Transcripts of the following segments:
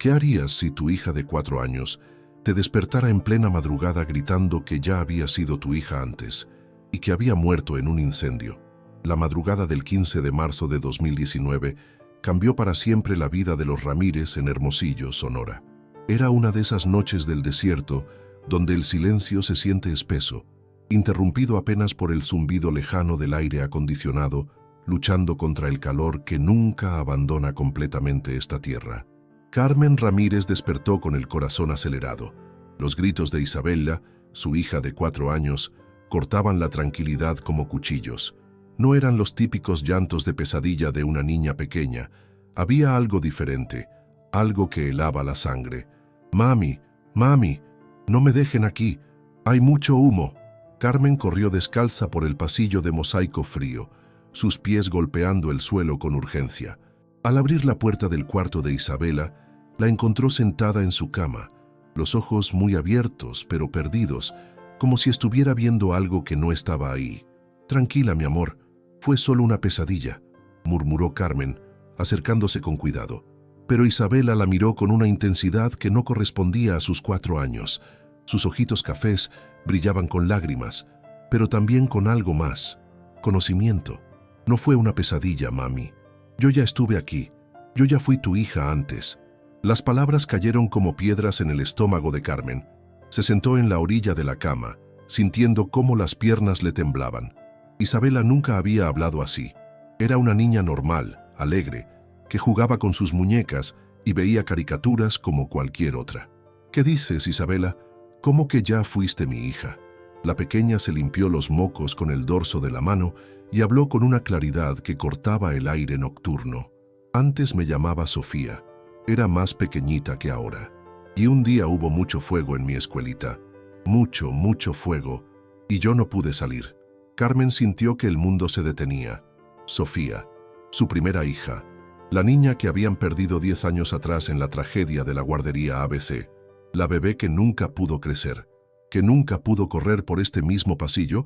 ¿Qué harías si tu hija de 4 años te despertara en plena madrugada gritando que ya había sido tu hija antes y que había muerto en un incendio? La madrugada del 15 de marzo de 2019 cambió para siempre la vida de los Ramírez en Hermosillo, Sonora. Era una de esas noches del desierto donde el silencio se siente espeso, interrumpido apenas por el zumbido lejano del aire acondicionado, luchando contra el calor que nunca abandona completamente esta tierra. Carmen Ramírez despertó con el corazón acelerado. Los gritos de Isabela, su hija de 4 años, cortaban la tranquilidad como cuchillos. No eran los típicos llantos de pesadilla de una niña pequeña. Había algo diferente, algo que helaba la sangre. «Mami, mami, no me dejen aquí, hay mucho humo». Carmen corrió descalza por el pasillo de mosaico frío, sus pies golpeando el suelo con urgencia. Al abrir la puerta del cuarto de Isabela, la encontró sentada en su cama, los ojos muy abiertos pero perdidos, como si estuviera viendo algo que no estaba ahí. «Tranquila, mi amor, fue solo una pesadilla», murmuró Carmen, acercándose con cuidado. Pero Isabela la miró con una intensidad que no correspondía a sus 4 años. Sus ojitos cafés brillaban con lágrimas, pero también con algo más, conocimiento. «No fue una pesadilla, mami. Yo ya estuve aquí. Yo ya fui tu hija antes». Las palabras cayeron como piedras en el estómago de Carmen. Se sentó en la orilla de la cama, sintiendo cómo las piernas le temblaban. Isabela nunca había hablado así. Era una niña normal, alegre, que jugaba con sus muñecas y veía caricaturas como cualquier otra. «¿Qué dices, Isabela? ¿Cómo que ya fuiste mi hija?». La pequeña se limpió los mocos con el dorso de la mano y habló con una claridad que cortaba el aire nocturno. «Antes me llamaba Sofía. Era más pequeñita que ahora. Y un día hubo mucho fuego en mi escuelita. Mucho, mucho fuego. Y yo no pude salir». Carmen sintió que el mundo se detenía. Sofía, su primera hija, la niña que habían perdido 10 años atrás en la tragedia de la guardería ABC, la bebé que nunca pudo crecer, que nunca pudo correr por este mismo pasillo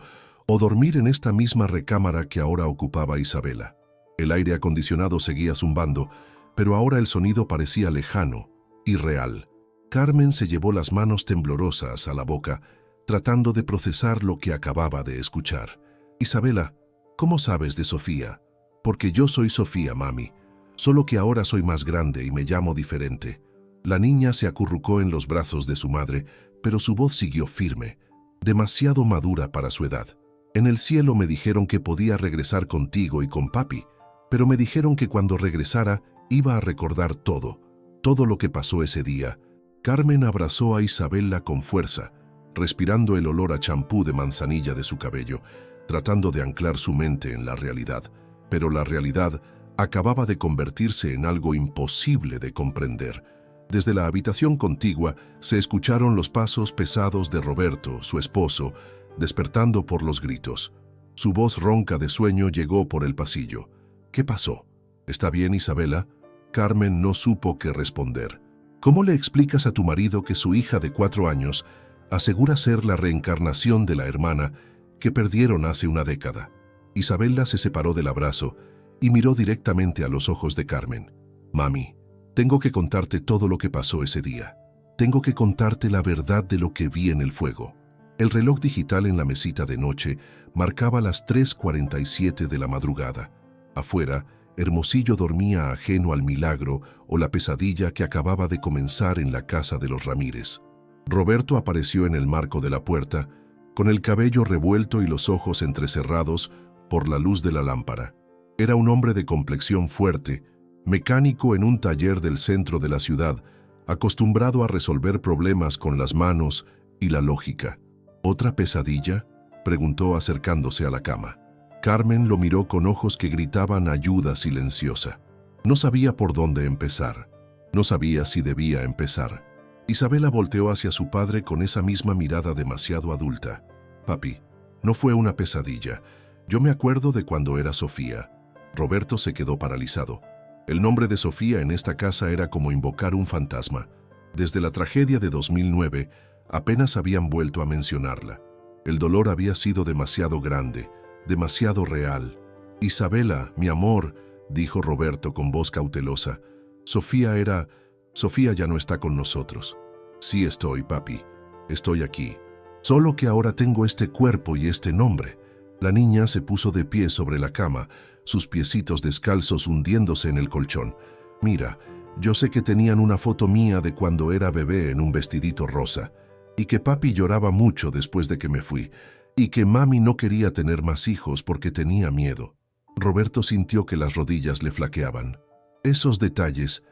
o dormir en esta misma recámara que ahora ocupaba Isabela. El aire acondicionado seguía zumbando, pero ahora el sonido parecía lejano, irreal. Carmen se llevó las manos temblorosas a la boca, tratando de procesar lo que acababa de escuchar. «Isabela, ¿cómo sabes de Sofía?». «Porque yo soy Sofía, mami, solo que ahora soy más grande y me llamo diferente». La niña se acurrucó en los brazos de su madre, pero su voz siguió firme, demasiado madura para su edad. «En el cielo me dijeron que podía regresar contigo y con papi, pero me dijeron que cuando regresara iba a recordar todo lo que pasó ese día». Carmen abrazó a Isabela con fuerza, respirando el olor a champú de manzanilla de su cabello, tratando de anclar su mente en la realidad. Pero la realidad acababa de convertirse en algo imposible de comprender. Desde la habitación contigua se escucharon los pasos pesados de Roberto, su esposo, despertando por los gritos. Su voz ronca de sueño llegó por el pasillo. «¿Qué pasó? ¿Está bien, Isabela?». Carmen no supo qué responder. «¿Cómo le explicas a tu marido que su hija de 4 años asegura ser la reencarnación de la hermana que perdieron hace una década?». Isabela se separó del abrazo y miró directamente a los ojos de Carmen. «Mami, tengo que contarte todo lo que pasó ese día. Tengo que contarte la verdad de lo que vi en el fuego». El reloj digital en la mesita de noche marcaba las 3:47 de la madrugada. Afuera, Hermosillo dormía ajeno al milagro o la pesadilla que acababa de comenzar en la casa de los Ramírez. Roberto apareció en el marco de la puerta, con el cabello revuelto y los ojos entrecerrados por la luz de la lámpara. Era un hombre de complexión fuerte, mecánico en un taller del centro de la ciudad, acostumbrado a resolver problemas con las manos y la lógica. «¿Otra pesadilla?», preguntó acercándose a la cama. Carmen lo miró con ojos que gritaban ayuda silenciosa. No sabía por dónde empezar. No sabía si debía empezar. Isabela volteó hacia su padre con esa misma mirada demasiado adulta. «Papi, no fue una pesadilla. Yo me acuerdo de cuando era Sofía». Roberto se quedó paralizado. El nombre de Sofía en esta casa era como invocar un fantasma. Desde la tragedia de 2009, apenas habían vuelto a mencionarla. El dolor había sido demasiado grande, demasiado real. «Isabela, mi amor», dijo Roberto con voz cautelosa. «Sofía era Sofía ya no está con nosotros. Sí estoy, papi. Estoy aquí. Solo que ahora tengo este cuerpo y este nombre. La niña se puso de pie sobre la cama, sus piecitos descalzos hundiéndose en el colchón. Mira, yo sé que tenían una foto mía de cuando era bebé en un vestidito rosa, y que papi lloraba mucho después de que me fui, y que mami no quería tener más hijos porque tenía miedo. Roberto sintió que las rodillas le flaqueaban. Esos detalles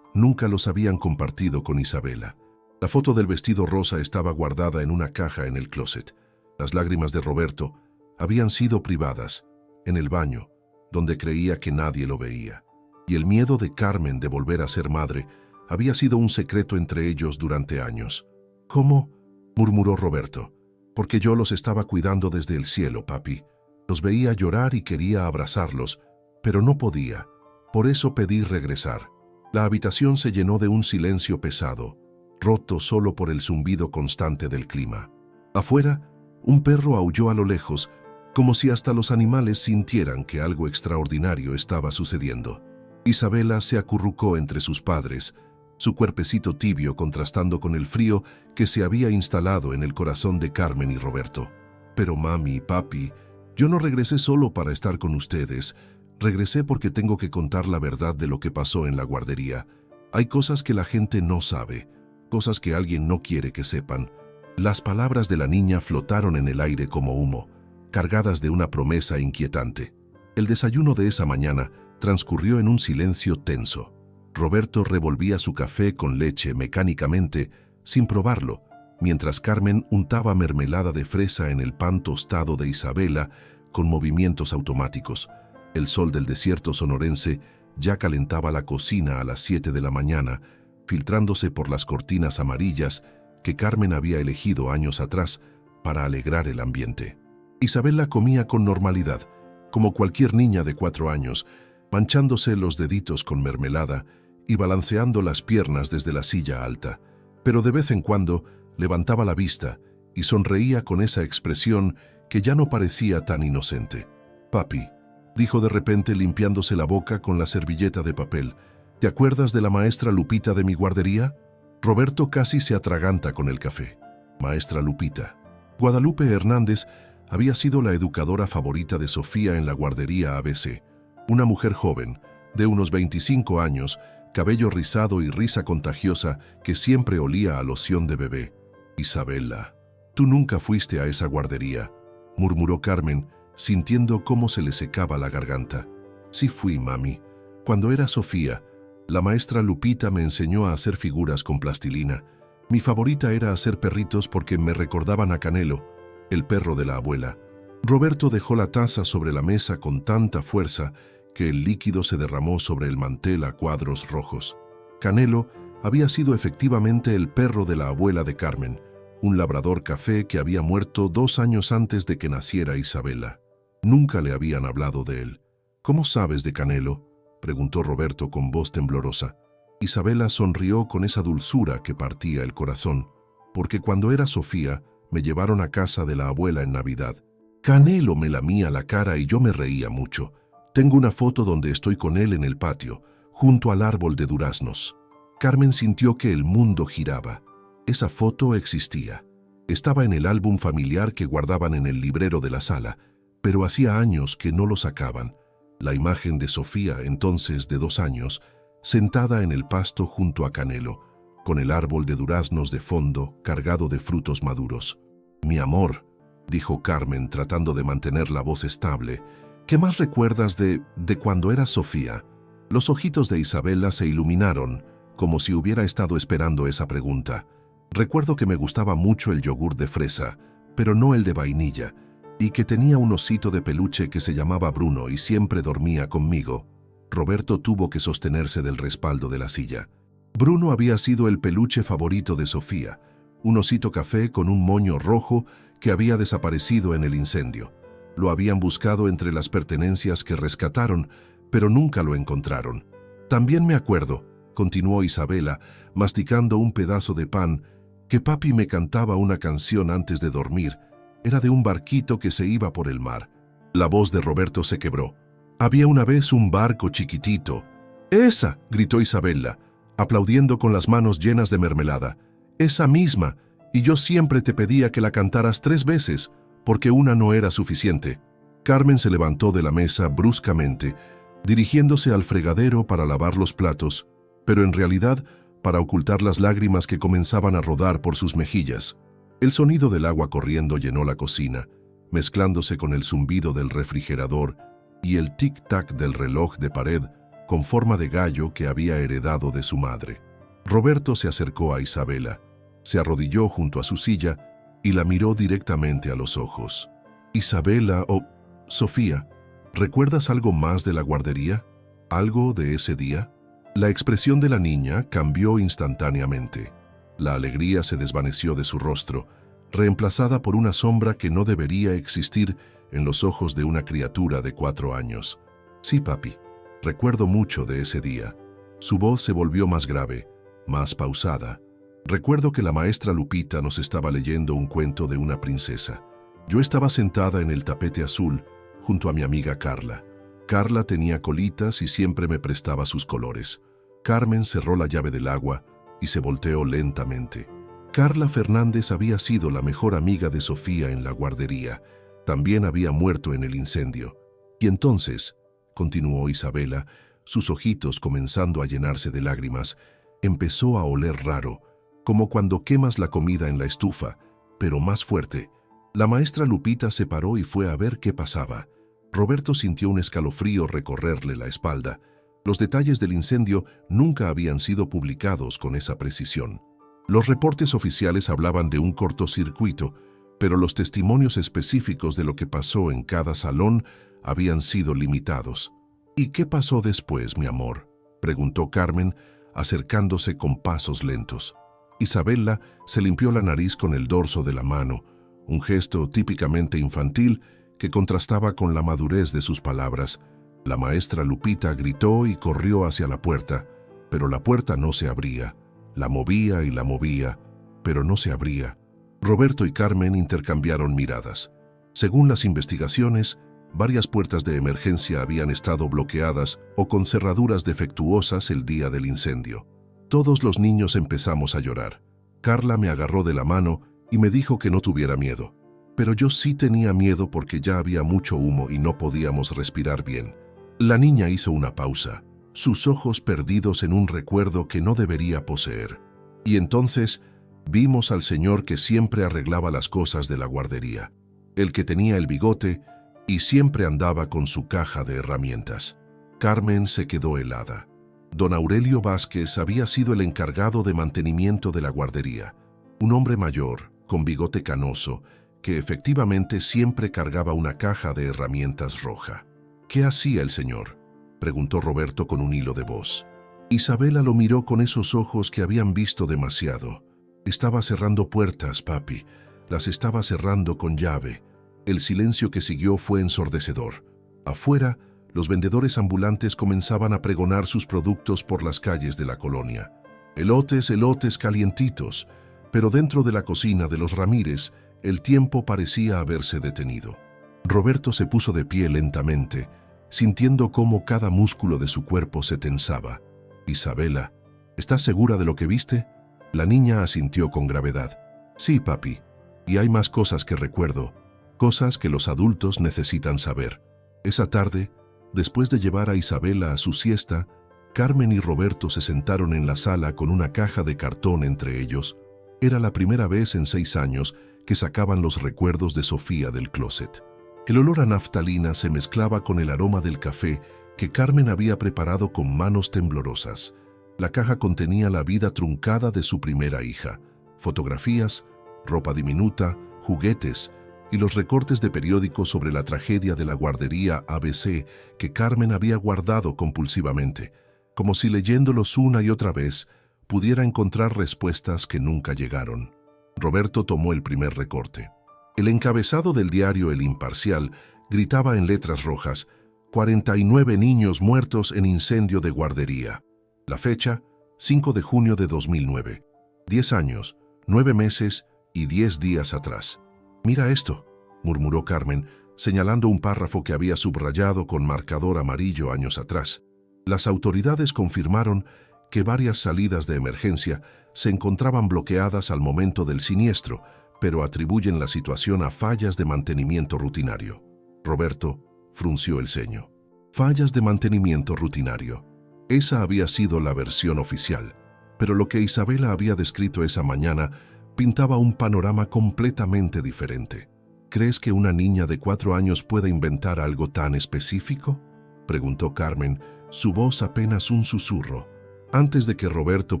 nunca los habían compartido con Isabela. La foto del vestido rosa estaba guardada en una caja en el closet. Las lágrimas de Roberto habían sido privadas, en el baño, donde creía que nadie lo veía. Y el miedo de Carmen de volver a ser madre había sido un secreto entre ellos durante años. ¿Cómo?, murmuró Roberto. Porque yo los estaba cuidando desde el cielo, papi. Los veía llorar y quería abrazarlos, pero no podía. Por eso pedí regresar. La habitación se llenó de un silencio pesado, roto solo por el zumbido constante del clima. Afuera, un perro aulló a lo lejos, como si hasta los animales sintieran que algo extraordinario estaba sucediendo. Isabela se acurrucó entre sus padres, su cuerpecito tibio contrastando con el frío que se había instalado en el corazón de Carmen y Roberto. Pero mami, papi, yo no regresé solo para estar con ustedes. Regresé porque tengo que contar la verdad de lo que pasó en la guardería. Hay cosas que la gente no sabe, cosas que alguien no quiere que sepan. Las palabras de la niña flotaron en el aire como humo, cargadas de una promesa inquietante. El desayuno de esa mañana transcurrió en un silencio tenso. Roberto revolvía su café con leche mecánicamente, sin probarlo, mientras Carmen untaba mermelada de fresa en el pan tostado de Isabela con movimientos automáticos. El sol del desierto sonorense ya calentaba la cocina a las 7 de la mañana, filtrándose por las cortinas amarillas que Carmen había elegido años atrás para alegrar el ambiente. Isabela comía con normalidad, como cualquier niña de 4 años, manchándose los deditos con mermelada y balanceando las piernas desde la silla alta, pero de vez en cuando levantaba la vista y sonreía con esa expresión que ya no parecía tan inocente. «Papi», dijo de repente limpiándose la boca con la servilleta de papel, «¿te acuerdas de la maestra Lupita de mi guardería?» Roberto casi se atraganta con el café. Maestra Lupita. Guadalupe Hernández había sido la educadora favorita de Sofía en la guardería ABC. Una mujer joven, de unos 25 años, cabello rizado y risa contagiosa que siempre olía a loción de bebé. «Isabela, tú nunca fuiste a esa guardería», murmuró Carmen, sintiendo cómo se le secaba la garganta. «Sí fui, mami. Cuando era Sofía, la maestra Lupita me enseñó a hacer figuras con plastilina. Mi favorita era hacer perritos porque me recordaban a Canelo, el perro de la abuela». Roberto dejó la taza sobre la mesa con tanta fuerza que el líquido se derramó sobre el mantel a cuadros rojos. Canelo había sido efectivamente el perro de la abuela de Carmen, un labrador café que había muerto 2 años antes de que naciera Isabela. Nunca le habían hablado de él. «¿Cómo sabes de Canelo?», preguntó Roberto con voz temblorosa. Isabela sonrió con esa dulzura que partía el corazón, porque cuando era Sofía me llevaron a casa de la abuela en Navidad. Canelo me lamía la cara y yo me reía mucho. Tengo una foto donde estoy con él en el patio, junto al árbol de duraznos. Carmen sintió que el mundo giraba. Esa foto existía. Estaba en el álbum familiar que guardaban en el librero de la sala, pero hacía años que no lo sacaban. La imagen de Sofía, entonces de 2 años, sentada en el pasto junto a Canelo, con el árbol de duraznos de fondo cargado de frutos maduros. «Mi amor», dijo Carmen tratando de mantener la voz estable, «¿qué más recuerdas de cuando eras Sofía?». Los ojitos de Isabela se iluminaron, como si hubiera estado esperando esa pregunta. «Recuerdo que me gustaba mucho el yogur de fresa, pero no el de vainilla, y que tenía un osito de peluche que se llamaba Bruno y siempre dormía conmigo». Roberto tuvo que sostenerse del respaldo de la silla. Bruno había sido el peluche favorito de Sofía, un osito café con un moño rojo que había desaparecido en el incendio. Lo habían buscado entre las pertenencias que rescataron, pero nunca lo encontraron. «También me acuerdo», continuó Isabela, masticando un pedazo de pan, «que papi me cantaba una canción antes de dormir. Era de un barquito que se iba por el mar». La voz de Roberto se quebró. «Había una vez un barco chiquitito». «¡Esa!», gritó Isabela. aplaudiendo con las manos llenas de mermelada. «Esa misma, y yo siempre te pedía que la cantaras 3 veces, porque una no era suficiente». Carmen se levantó de la mesa bruscamente, dirigiéndose al fregadero para lavar los platos, pero en realidad para ocultar las lágrimas que comenzaban a rodar por sus mejillas. El sonido del agua corriendo llenó la cocina, mezclándose con el zumbido del refrigerador y el tic-tac del reloj de pared con forma de gallo que había heredado de su madre. Roberto se acercó a Isabela, se arrodilló junto a su silla y la miró directamente a los ojos. «Isabela o Sofía, ¿recuerdas algo más de la guardería? ¿Algo de ese día?» La expresión de la niña cambió instantáneamente. La alegría se desvaneció de su rostro, reemplazada por una sombra que no debería existir en los ojos de una criatura de 4 años. «Sí, papi, recuerdo mucho de ese día». Su voz se volvió más grave, más pausada. «Recuerdo que la maestra Lupita nos estaba leyendo un cuento de una princesa. Yo estaba sentada en el tapete azul, junto a mi amiga Carla. Carla tenía colitas y siempre me prestaba sus colores. Carmen cerró la llave del agua y se volteó lentamente. Carla Fernández había sido la mejor amiga de Sofía en la guardería. También había muerto en el incendio. Y entonces, continuó Isabela, sus ojitos comenzando a llenarse de lágrimas, empezó a oler raro, como cuando quemas la comida en la estufa, pero más fuerte. La maestra Lupita se paró y fue a ver qué pasaba. Roberto sintió un escalofrío recorrerle la espalda. Los detalles del incendio nunca habían sido publicados con esa precisión. Los reportes oficiales hablaban de un cortocircuito, pero los testimonios específicos de lo que pasó en cada salón habían sido limitados. «¿Y qué pasó después, mi amor?», preguntó Carmen, acercándose con pasos lentos. Isabela se limpió la nariz con el dorso de la mano, un gesto típicamente infantil que contrastaba con la madurez de sus palabras. La maestra Lupita gritó y corrió hacia la puerta, pero la puerta no se abría. La movía, pero no se abría. Roberto y Carmen intercambiaron miradas. Según las investigaciones, varias puertas de emergencia habían estado bloqueadas o con cerraduras defectuosas el día del incendio. Todos los niños empezamos a llorar. Carla me agarró de la mano y me dijo que no tuviera miedo. Pero yo sí tenía miedo porque ya había mucho humo y no podíamos respirar bien. La niña hizo una pausa, sus ojos perdidos en un recuerdo que no debería poseer. Y entonces vimos al señor que siempre arreglaba las cosas de la guardería, el que tenía el bigote y siempre andaba con su caja de herramientas. Carmen se quedó helada. Don Aurelio Vázquez había sido el encargado de mantenimiento de la guardería, un hombre mayor, con bigote canoso, que efectivamente siempre cargaba una caja de herramientas roja. «¿Qué hacía el señor?», preguntó Roberto con un hilo de voz. Isabela lo miró con esos ojos que habían visto demasiado. «Estaba cerrando puertas, papi. Las estaba cerrando con llave». El silencio que siguió fue ensordecedor. Afuera, los vendedores ambulantes comenzaban a pregonar sus productos por las calles de la colonia. Elotes, elotes calientitos. Pero dentro de la cocina de los Ramírez, el tiempo parecía haberse detenido. Roberto se puso de pie lentamente, sintiendo cómo cada músculo de su cuerpo se tensaba. «Isabela, ¿estás segura de lo que viste?». La niña asintió con gravedad. «Sí, papi, y hay más cosas que recuerdo, cosas que los adultos necesitan saber». Esa tarde, después de llevar a Isabela a su siesta, Carmen y Roberto se sentaron en la sala con una caja de cartón entre ellos. Era la primera vez en 6 años que sacaban los recuerdos de Sofía del closet. El olor a naftalina se mezclaba con el aroma del café que Carmen había preparado con manos temblorosas. La caja contenía la vida truncada de su primera hija, fotografías, ropa diminuta, juguetes y los recortes de periódicos sobre la tragedia de la guardería ABC que Carmen había guardado compulsivamente, como si leyéndolos una y otra vez pudiera encontrar respuestas que nunca llegaron. Roberto tomó el primer recorte. El encabezado del diario El Imparcial gritaba en letras rojas: 49 niños muertos en incendio de guardería. La fecha, 5 de junio de 2009. 10 años, 9 meses y 10 días atrás. «Mira esto», murmuró Carmen, señalando un párrafo que había subrayado con marcador amarillo años atrás. Las autoridades confirmaron que varias salidas de emergencia se encontraban bloqueadas al momento del siniestro, pero atribuyen la situación a fallas de mantenimiento rutinario. Roberto frunció el ceño. Fallas de mantenimiento rutinario. Esa había sido la versión oficial, pero lo que Isabela había descrito esa mañana pintaba un panorama completamente diferente. ¿Crees que una niña de 4 años pueda inventar algo tan específico?, preguntó Carmen, su voz apenas un susurro. Antes de que Roberto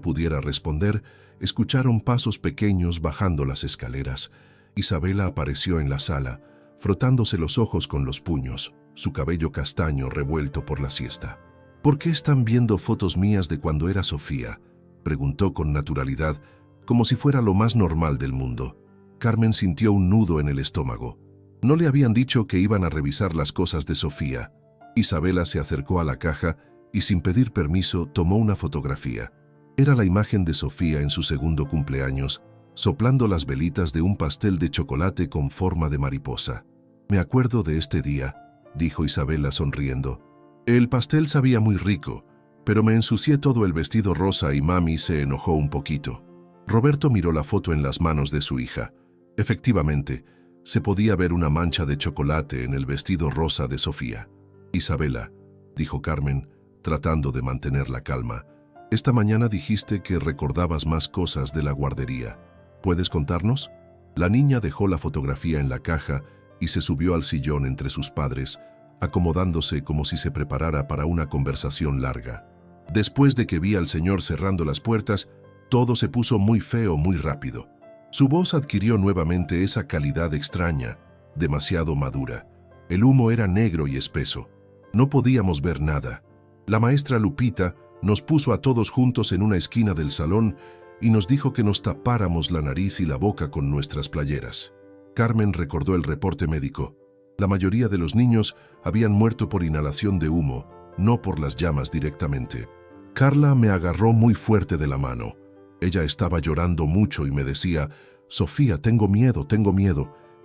pudiera responder, escucharon pasos pequeños bajando las escaleras. Isabela apareció en la sala, frotándose los ojos con los puños, su cabello castaño revuelto por la siesta. ¿Por qué están viendo fotos mías de cuando era Sofía?, preguntó con naturalidad, como si fuera lo más normal del mundo. Carmen sintió un nudo en el estómago. No le habían dicho que iban a revisar las cosas de Sofía. Isabela se acercó a la caja y sin pedir permiso tomó una fotografía. Era la imagen de Sofía en su segundo cumpleaños, soplando las velitas de un pastel de chocolate con forma de mariposa. «Me acuerdo de este día», dijo Isabela sonriendo. «El pastel sabía muy rico, pero me ensucié todo el vestido rosa y mami se enojó un poquito». Roberto miró la foto en las manos de su hija. Efectivamente, se podía ver una mancha de chocolate en el vestido rosa de Sofía. «Isabela», dijo Carmen, tratando de mantener la calma, «esta mañana dijiste que recordabas más cosas de la guardería. ¿Puedes contarnos?». La niña dejó la fotografía en la caja y se subió al sillón entre sus padres, acomodándose como si se preparara para una conversación larga. «Después de que vi al señor cerrando las puertas, todo se puso muy feo muy rápido». Su voz adquirió nuevamente esa calidad extraña, demasiado madura. El humo era negro y espeso. No podíamos ver nada. La maestra Lupita nos puso a todos juntos en una esquina del salón y nos dijo que nos tapáramos la nariz y la boca con nuestras playeras. Carmen recordó el reporte médico. La mayoría de los niños habían muerto por inhalación de humo, no por las llamas directamente. Carla me agarró muy fuerte de la mano. Ella estaba llorando mucho y me decía: «Sofía, tengo miedo»,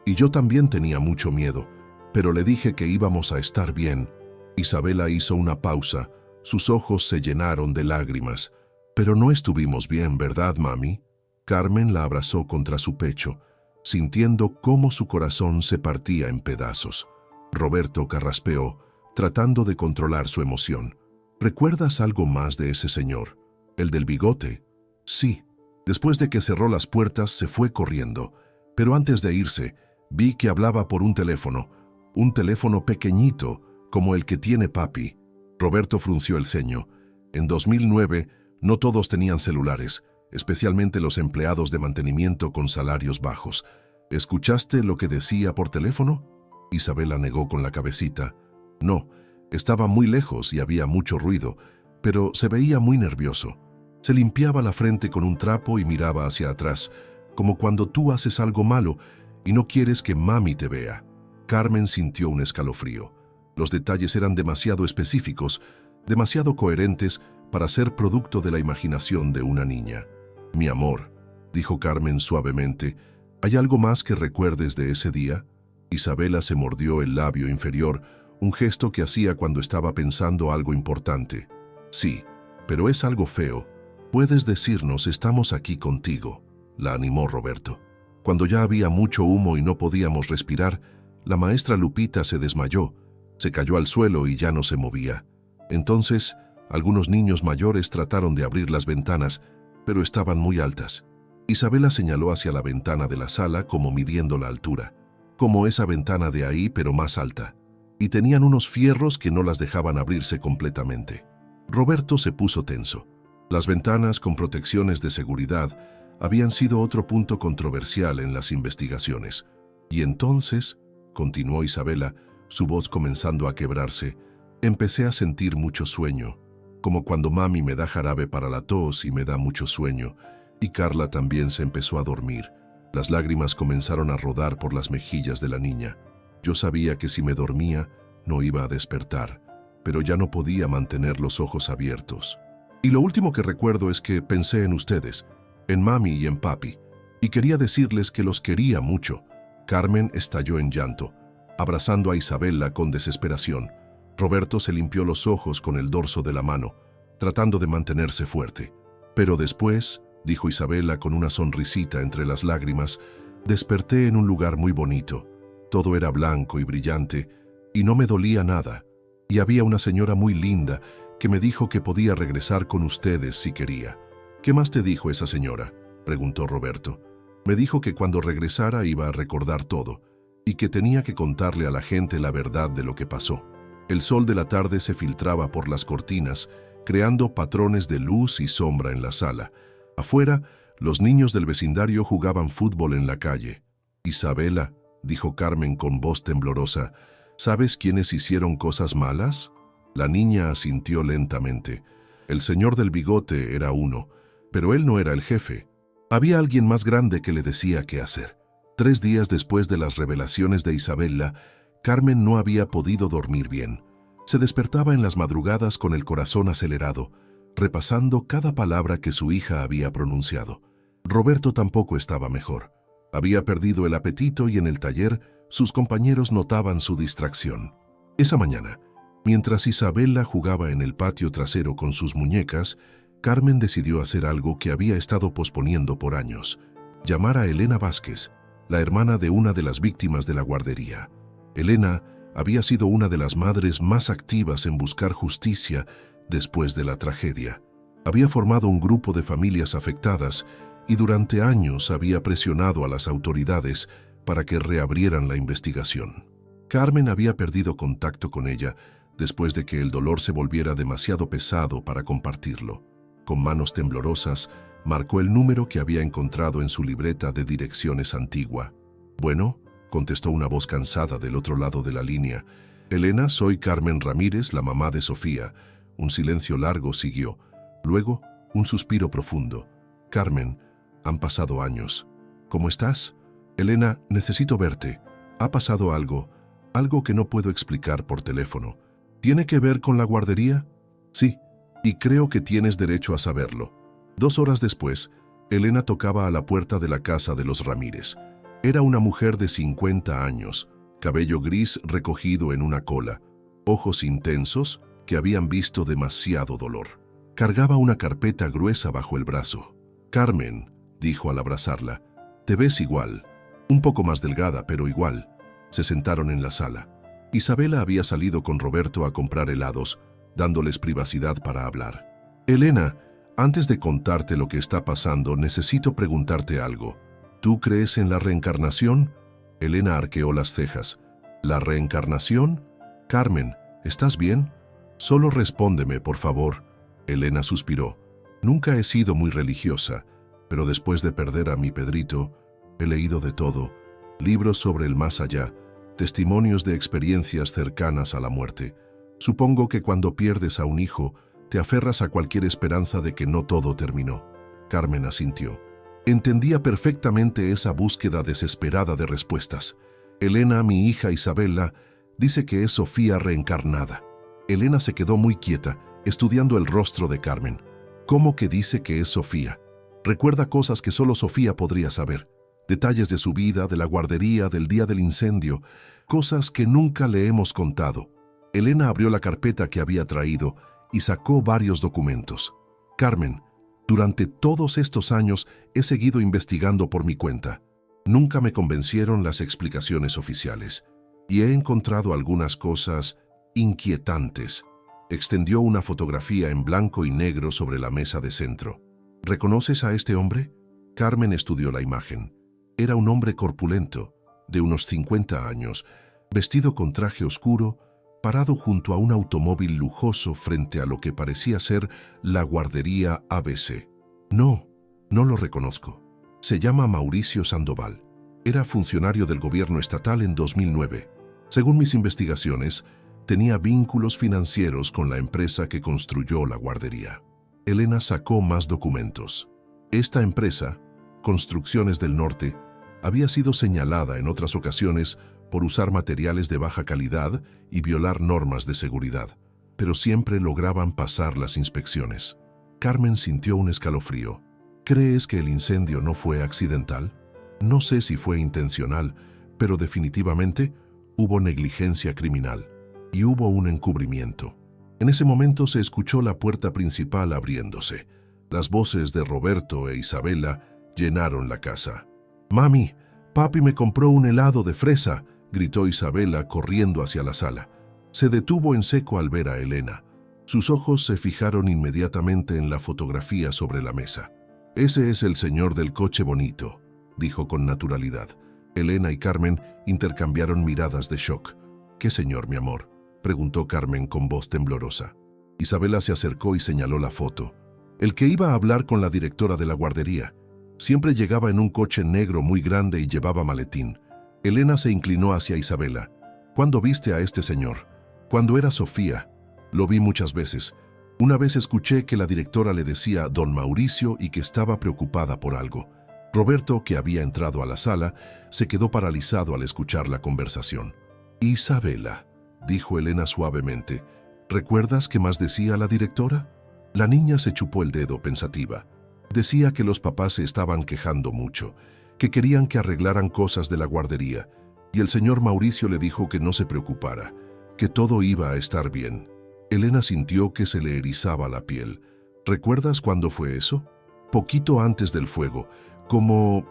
y yo también tenía mucho miedo, pero le dije que íbamos a estar bien. Isabela hizo una pausa, sus ojos se llenaron de lágrimas. «Pero no estuvimos bien, ¿verdad, mami?». Carmen la abrazó contra su pecho, sintiendo cómo su corazón se partía en pedazos. Roberto carraspeó, tratando de controlar su emoción. «¿Recuerdas algo más de ese señor? ¿El del bigote?». «Sí». Después de que cerró las puertas, se fue corriendo, pero antes de irse, vi que hablaba por un teléfono pequeñito, como el que tiene papi. Roberto frunció el ceño. En 2009, no todos tenían celulares, especialmente los empleados de mantenimiento con salarios bajos. «¿Escuchaste lo que decía por teléfono?». Isabela negó con la cabecita. «No, estaba muy lejos y había mucho ruido, pero se veía muy nervioso. Se limpiaba la frente con un trapo y miraba hacia atrás, como cuando tú haces algo malo y no quieres que mami te vea». Carmen sintió un escalofrío. Los detalles eran demasiado específicos, demasiado coherentes para ser producto de la imaginación de una niña. «Mi amor», dijo Carmen suavemente, «¿hay algo más que recuerdes de ese día?». Isabela se mordió el labio inferior, un gesto que hacía cuando estaba pensando algo importante. «Sí, pero es algo feo. Puedes decirnos, estamos aquí contigo», la animó Roberto. Cuando ya había mucho humo y no podíamos respirar, la maestra Lupita se desmayó, se cayó al suelo y ya no se movía. Entonces, algunos niños mayores trataron de abrir las ventanas, pero estaban muy altas. Isabela señaló hacia la ventana de la sala como midiendo la altura, como esa ventana de ahí pero más alta, y tenían unos fierros que no las dejaban abrirse completamente. Roberto se puso tenso. Las ventanas con protecciones de seguridad habían sido otro punto controversial en las investigaciones. «Y entonces», continuó Isabela, su voz comenzando a quebrarse, «empecé a sentir mucho sueño, como cuando mami me da jarabe para la tos y me da mucho sueño, y Carla también se empezó a dormir. Las lágrimas comenzaron a rodar por las mejillas de la niña. Yo sabía que si me dormía, no iba a despertar, pero ya no podía mantener los ojos abiertos. Y lo último que recuerdo es que pensé en ustedes, en mami y en papi, y quería decirles que los quería mucho». Carmen estalló en llanto, abrazando a Isabela con desesperación. Roberto se limpió los ojos con el dorso de la mano. tratando de mantenerse fuerte. Pero después, dijo Isabela con una sonrisita entre las lágrimas, desperté en un lugar muy bonito. Todo era blanco y brillante, y no me dolía nada. Y había una señora muy linda que me dijo que podía regresar con ustedes si quería. ¿Qué más te dijo esa señora?, preguntó Roberto. Me dijo que cuando regresara iba a recordar todo, y que tenía que contarle a la gente la verdad de lo que pasó. El sol de la tarde se filtraba por las cortinas, creando patrones de luz y sombra en la sala. Afuera, los niños del vecindario jugaban fútbol en la calle. Isabela, dijo Carmen con voz temblorosa, ¿sabes quiénes hicieron cosas malas? La niña asintió lentamente. El señor del bigote era uno, pero él no era el jefe. Había alguien más grande que le decía qué hacer. 3 días después de las revelaciones de Isabela, Carmen no había podido dormir bien. Se despertaba en las madrugadas con el corazón acelerado, repasando cada palabra que su hija había pronunciado. Roberto tampoco estaba mejor. Había perdido el apetito y en el taller sus compañeros notaban su distracción. Esa mañana, mientras Isabela jugaba en el patio trasero con sus muñecas, Carmen decidió hacer algo que había estado posponiendo por años: llamar a Elena Vázquez, la hermana de una de las víctimas de la guardería. Elena había sido una de las madres más activas en buscar justicia después de la tragedia. Había formado un grupo de familias afectadas y durante años había presionado a las autoridades para que reabrieran la investigación. Carmen había perdido contacto con ella después de que el dolor se volviera demasiado pesado para compartirlo. Con manos temblorosas, marcó el número que había encontrado en su libreta de direcciones antigua. «Bueno», contestó una voz cansada del otro lado de la línea. «Elena, soy Carmen Ramírez, la mamá de Sofía». Un silencio largo siguió. Luego, un suspiro profundo. «Carmen, han pasado años. ¿Cómo estás? Elena, necesito verte. Ha pasado algo que no puedo explicar por teléfono. ¿Tiene que ver con la guardería?» «Sí, y creo que tienes derecho a saberlo». 2 horas después, Elena tocaba a la puerta de la casa de los Ramírez. Era una mujer de 50 años, cabello gris recogido en una cola, ojos intensos que habían visto demasiado dolor. Cargaba una carpeta gruesa bajo el brazo. «Carmen», dijo al abrazarla, «te ves igual. Un poco más delgada, pero igual». Se sentaron en la sala. Isabela había salido con Roberto a comprar helados, dándoles privacidad para hablar. «Elena, antes de contarte lo que está pasando, necesito preguntarte algo. ¿Tú crees en la reencarnación?» Elena arqueó las cejas. «¿La reencarnación? Carmen, ¿estás bien? Solo respóndeme, por favor». Elena suspiró. «Nunca he sido muy religiosa, pero después de perder a mi Pedrito, he leído de todo, libros sobre el más allá, testimonios de experiencias cercanas a la muerte. Supongo que cuando pierdes a un hijo, te aferras a cualquier esperanza de que no todo terminó». Carmen asintió. Entendía perfectamente esa búsqueda desesperada de respuestas. «Elena, mi hija Isabela, dice que es Sofía reencarnada». Elena se quedó muy quieta, estudiando el rostro de Carmen. «¿Cómo que dice que es Sofía? Recuerda cosas que solo Sofía podría saber. Detalles de su vida, de la guardería, del día del incendio, cosas que nunca le hemos contado». Elena abrió la carpeta que había traído y sacó varios documentos. «Carmen, durante todos estos años he seguido investigando por mi cuenta. Nunca me convencieron las explicaciones oficiales y he encontrado algunas cosas inquietantes». Extendió una fotografía en blanco y negro sobre la mesa de centro. «¿Reconoces a este hombre?» Carmen estudió la imagen. Era un hombre corpulento, de unos 50 años, vestido con traje oscuro, parado junto a un automóvil lujoso frente a lo que parecía ser la guardería ABC. No lo reconozco. Se llama Mauricio Sandoval. Era funcionario del gobierno estatal en 2009. Según mis investigaciones, tenía vínculos financieros con la empresa que construyó la guardería». Elena sacó más documentos. Esta empresa, Construcciones del Norte, había sido señalada en otras ocasiones por usar materiales de baja calidad y violar normas de seguridad, pero siempre lograban pasar las inspecciones. Carmen sintió un escalofrío. «¿Crees que el incendio no fue accidental? No sé si fue intencional, pero definitivamente hubo negligencia criminal y hubo un encubrimiento». En ese momento se escuchó la puerta principal abriéndose. Las voces de Roberto e Isabela llenaron la casa. «Mami, papi me compró un helado de fresa», gritó Isabela corriendo hacia la sala. Se detuvo en seco al ver a Elena. Sus ojos se fijaron inmediatamente en la fotografía sobre la mesa. «Ese es el señor del coche bonito», dijo con naturalidad. Elena y Carmen intercambiaron miradas de shock. «¿Qué señor, mi amor?», preguntó Carmen con voz temblorosa. Isabela se acercó y señaló la foto. «El que iba a hablar con la directora de la guardería. Siempre llegaba en un coche negro muy grande y llevaba maletín». Elena se inclinó hacia Isabela. «¿Cuándo viste a este señor?». «Cuando era Sofía. Lo vi muchas veces. Una vez escuché que la directora le decía don Mauricio y que estaba preocupada por algo». Roberto, que había entrado a la sala, se quedó paralizado al escuchar la conversación. «Isabela», dijo Elena suavemente, «¿recuerdas qué más decía la directora?». La niña se chupó el dedo pensativa. Decía que los papás se estaban quejando mucho, que querían que arreglaran cosas de la guardería, y el señor Mauricio le dijo que no se preocupara, que todo iba a estar bien. Elena sintió que se le erizaba la piel. «¿Recuerdas cuándo fue eso?». «Poquito antes del fuego, como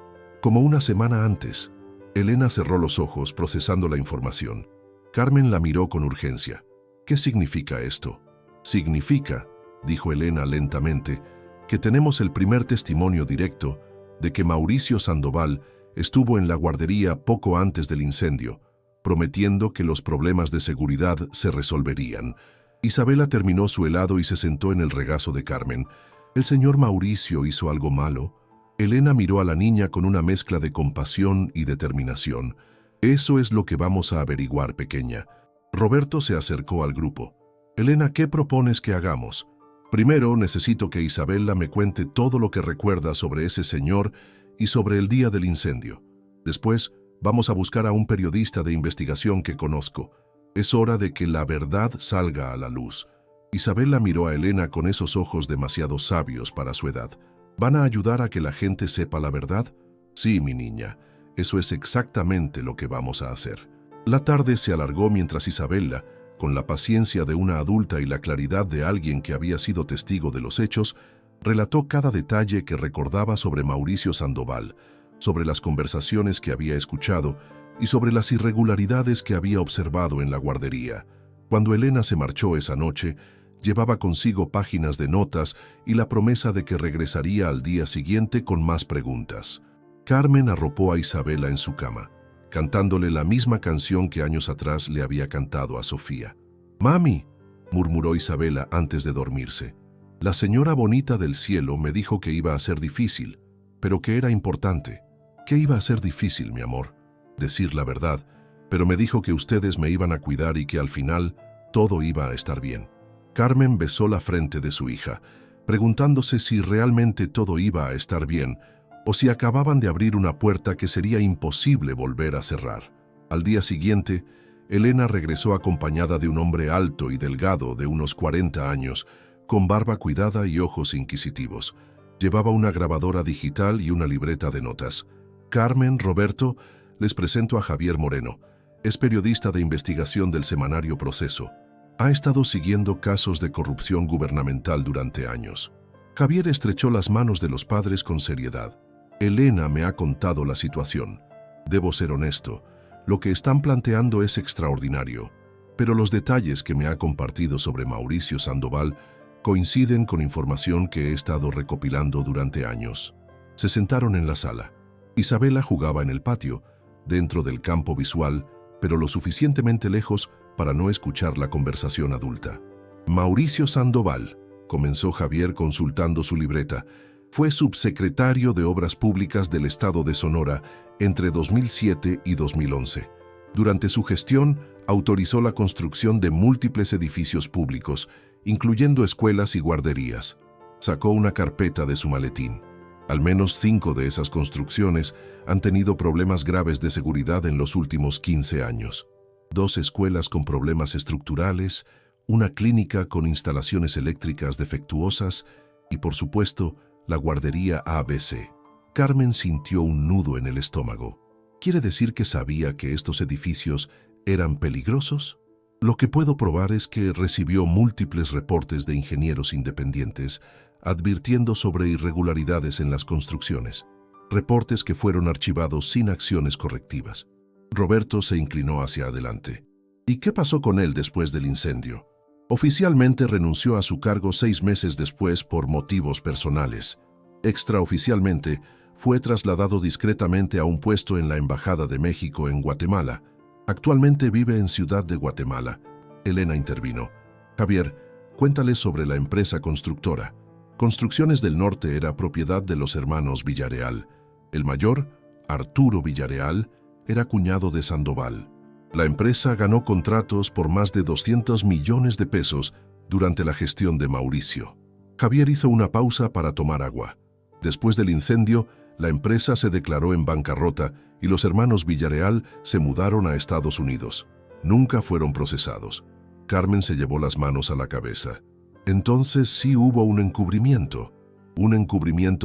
una semana antes». Elena cerró los ojos procesando la información. Carmen la miró con urgencia. «¿Qué significa esto?». «Significa», dijo Elena lentamente, «que tenemos el primer testimonio directo de que Mauricio Sandoval estuvo en la guardería poco antes del incendio, prometiendo que los problemas de seguridad se resolverían». Isabela terminó su helado y se sentó en el regazo de Carmen. «¿El señor Mauricio hizo algo malo?». Elena miró a la niña con una mezcla de compasión y determinación. «Eso es lo que vamos a averiguar, pequeña». Roberto se acercó al grupo. «Elena, ¿qué propones que hagamos?». «Primero necesito que Isabela me cuente todo lo que recuerda sobre ese señor y sobre el día del incendio. Después vamos a buscar a un periodista de investigación que conozco. Es hora de que la verdad salga a la luz». Isabela miró a Elena con esos ojos demasiado sabios para su edad. «¿Van a ayudar a que la gente sepa la verdad?». «Sí, mi niña, eso es exactamente lo que vamos a hacer». La tarde se alargó mientras Isabela, con la paciencia de una adulta y la claridad de alguien que había sido testigo de los hechos, relató cada detalle que recordaba sobre Mauricio Sandoval, sobre las conversaciones que había escuchado y sobre las irregularidades que había observado en la guardería. Cuando Elena se marchó esa noche, llevaba consigo páginas de notas y la promesa de que regresaría al día siguiente con más preguntas. Carmen arropó a Isabela en su cama, cantándole la misma canción que años atrás le había cantado a Sofía. «Mami», murmuró Isabela antes de dormirse, «la señora bonita del cielo me dijo que iba a ser difícil, pero que era importante». «¿Qué iba a ser difícil, mi amor?». «Decir la verdad, pero me dijo que ustedes me iban a cuidar y que al final todo iba a estar bien». Carmen besó la frente de su hija, preguntándose si realmente todo iba a estar bien o si acababan de abrir una puerta que sería imposible volver a cerrar. Al día siguiente, Elena regresó acompañada de un hombre alto y delgado de unos 40 años, con barba cuidada y ojos inquisitivos. Llevaba una grabadora digital y una libreta de notas. «Carmen, Roberto, les presento a Javier Moreno. Es periodista de investigación del semanario Proceso. Ha estado siguiendo casos de corrupción gubernamental durante años». Javier estrechó las manos de los padres con seriedad. «Elena me ha contado la situación. Debo ser honesto, lo que están planteando es extraordinario, pero los detalles que me ha compartido sobre Mauricio Sandoval coinciden con información que he estado recopilando durante años». Se sentaron en la sala. Isabela jugaba en el patio, dentro del campo visual, pero lo suficientemente lejos para no escuchar la conversación adulta. «Mauricio Sandoval», comenzó Javier consultando su libreta, «fue subsecretario de Obras Públicas del Estado de Sonora entre 2007 y 2011. Durante su gestión, autorizó la construcción de múltiples edificios públicos, incluyendo escuelas y guarderías. Sacó una carpeta de su maletín. Al menos 5 de esas construcciones han tenido problemas graves de seguridad en los últimos 15 años. 2 escuelas con problemas estructurales, una clínica con instalaciones eléctricas defectuosas y, por supuesto, la guardería ABC. Carmen sintió un nudo en el estómago. ¿Quiere decir que sabía que estos edificios eran peligrosos? Lo que puedo probar es que recibió múltiples reportes de ingenieros independientes advirtiendo sobre irregularidades en las construcciones, reportes que fueron archivados sin acciones correctivas. Roberto se inclinó hacia adelante. ¿Y qué pasó con él después del incendio? Oficialmente renunció a su cargo 6 meses después por motivos personales. Extraoficialmente, fue trasladado discretamente a un puesto en la Embajada de México en Guatemala. Actualmente vive en Ciudad de Guatemala. Elena intervino. Javier, cuéntale sobre la empresa constructora. Construcciones del Norte era propiedad de los hermanos Villarreal. El mayor, Arturo Villarreal, era cuñado de Sandoval. La empresa ganó contratos por más de 200 millones de pesos durante la gestión de Mauricio. Javier hizo una pausa para tomar agua. Después del incendio, la empresa se declaró en bancarrota y los hermanos Villarreal se mudaron a Estados Unidos. Nunca fueron procesados. Carmen se llevó las manos a la cabeza. Entonces sí hubo un encubrimiento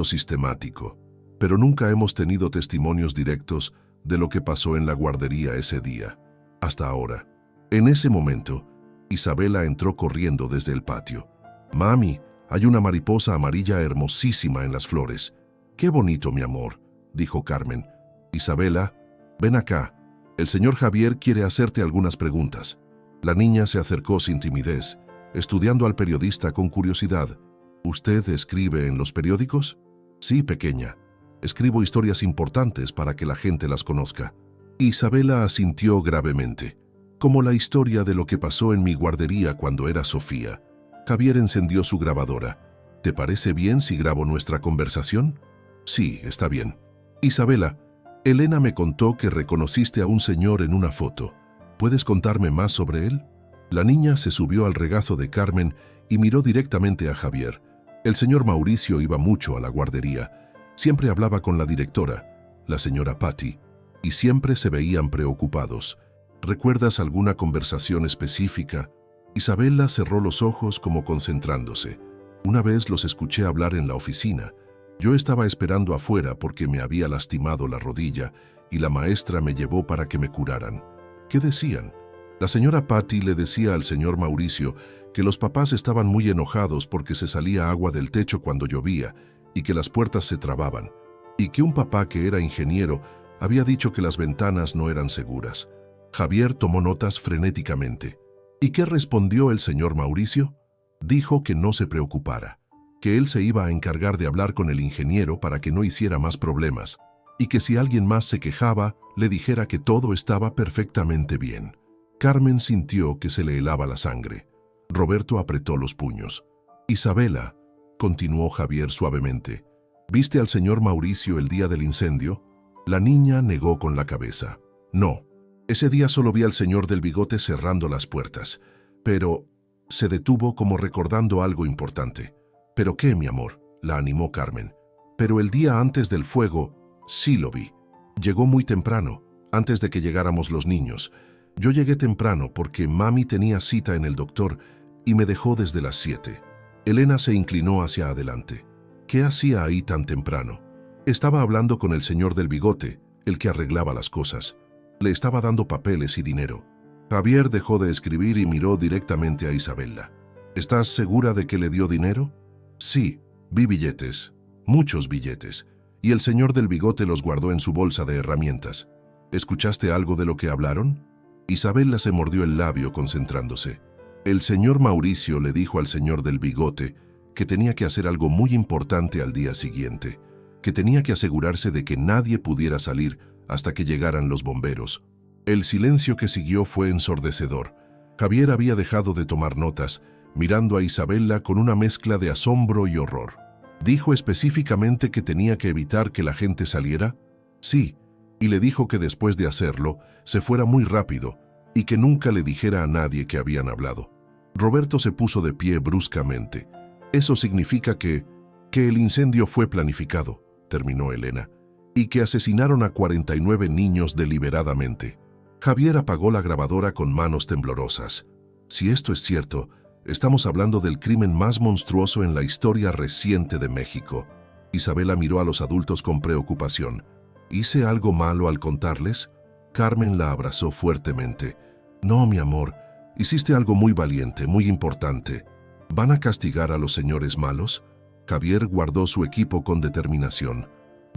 sistemático, pero nunca hemos tenido testimonios directos de lo que pasó en la guardería ese día. Hasta ahora. En ese momento, Isabela entró corriendo desde el patio. «Mami, hay una mariposa amarilla hermosísima en las flores». «Qué bonito, mi amor», dijo Carmen. «Isabela, ven acá. El señor Javier quiere hacerte algunas preguntas». La niña se acercó sin timidez, estudiando al periodista con curiosidad. «¿Usted escribe en los periódicos?» «Sí, pequeña. Escribo historias importantes para que la gente las conozca». Isabela asintió gravemente, como la historia de lo que pasó en mi guardería cuando era Sofía. Javier encendió su grabadora. «¿Te parece bien si grabo nuestra conversación?» «Sí, está bien». «Isabela, Elena me contó que reconociste a un señor en una foto. ¿Puedes contarme más sobre él?» La niña se subió al regazo de Carmen y miró directamente a Javier. El señor Mauricio iba mucho a la guardería. Siempre hablaba con la directora, la señora Patty, y siempre se veían preocupados. ¿Recuerdas alguna conversación específica? Isabela cerró los ojos como concentrándose. «Una vez los escuché hablar en la oficina. Yo estaba esperando afuera porque me había lastimado la rodilla y la maestra me llevó para que me curaran. ¿Qué decían?» La señora Patty le decía al señor Mauricio que los papás estaban muy enojados porque se salía agua del techo cuando llovía y que las puertas se trababan, y que un papá que era ingeniero había dicho que las ventanas no eran seguras. Javier tomó notas frenéticamente. ¿Y qué respondió el señor Mauricio? Dijo que no se preocupara, que él se iba a encargar de hablar con el ingeniero para que no hiciera más problemas, y que si alguien más se quejaba, le dijera que todo estaba perfectamente bien. Carmen sintió que se le helaba la sangre. Roberto apretó los puños. «Isabela», continuó Javier suavemente, «¿viste al señor Mauricio el día del incendio?» La niña negó con la cabeza. «No, ese día solo vi al señor del bigote cerrando las puertas, pero…» Se detuvo como recordando algo importante. «¿Pero qué, mi amor?», la animó Carmen. «Pero el día antes del fuego, sí lo vi. Llegó muy temprano, antes de que llegáramos los niños. Yo llegué temprano porque mami tenía cita en el doctor y me dejó desde las 7. Elena se inclinó hacia adelante. «¿Qué hacía ahí tan temprano?» «Estaba hablando con el señor del bigote, el que arreglaba las cosas. Le estaba dando papeles y dinero». Javier dejó de escribir y miró directamente a Isabela. «¿Estás segura de que le dio dinero?» «Sí, vi billetes, muchos billetes, y el señor del bigote los guardó en su bolsa de herramientas. ¿Escuchaste algo de lo que hablaron?» Isabela se mordió el labio concentrándose. El señor Mauricio le dijo al señor del bigote que tenía que hacer algo muy importante al día siguiente, que tenía que asegurarse de que nadie pudiera salir hasta que llegaran los bomberos. El silencio que siguió fue ensordecedor. Javier había dejado de tomar notas, mirando a Isabela con una mezcla de asombro y horror. ¿Dijo específicamente que tenía que evitar que la gente saliera? Sí, y le dijo que después de hacerlo, se fuera muy rápido y que nunca le dijera a nadie que habían hablado. Roberto se puso de pie bruscamente. «Eso significa que el incendio fue planificado», terminó Elena, «y que asesinaron a 49 niños deliberadamente». Javier apagó la grabadora con manos temblorosas. «Si esto es cierto, estamos hablando del crimen más monstruoso en la historia reciente de México». Isabela miró a los adultos con preocupación. «¿Hice algo malo al contarles?» Carmen la abrazó fuertemente. «No, mi amor, Hiciste algo muy valiente, muy importante. ¿Van a castigar a los señores malos? Javier guardó su equipo con determinación.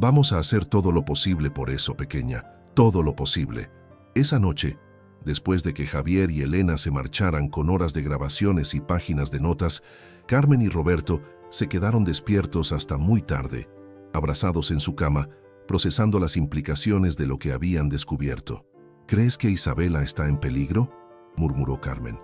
Vamos a hacer todo lo posible por eso, pequeña, todo lo posible. Esa noche, después de que Javier y Elena se marcharan con horas de grabaciones y páginas de notas, Carmen y Roberto se quedaron despiertos hasta muy tarde, abrazados en su cama, procesando las implicaciones de lo que habían descubierto. ¿Crees que Isabela está en peligro?, murmuró Carmen.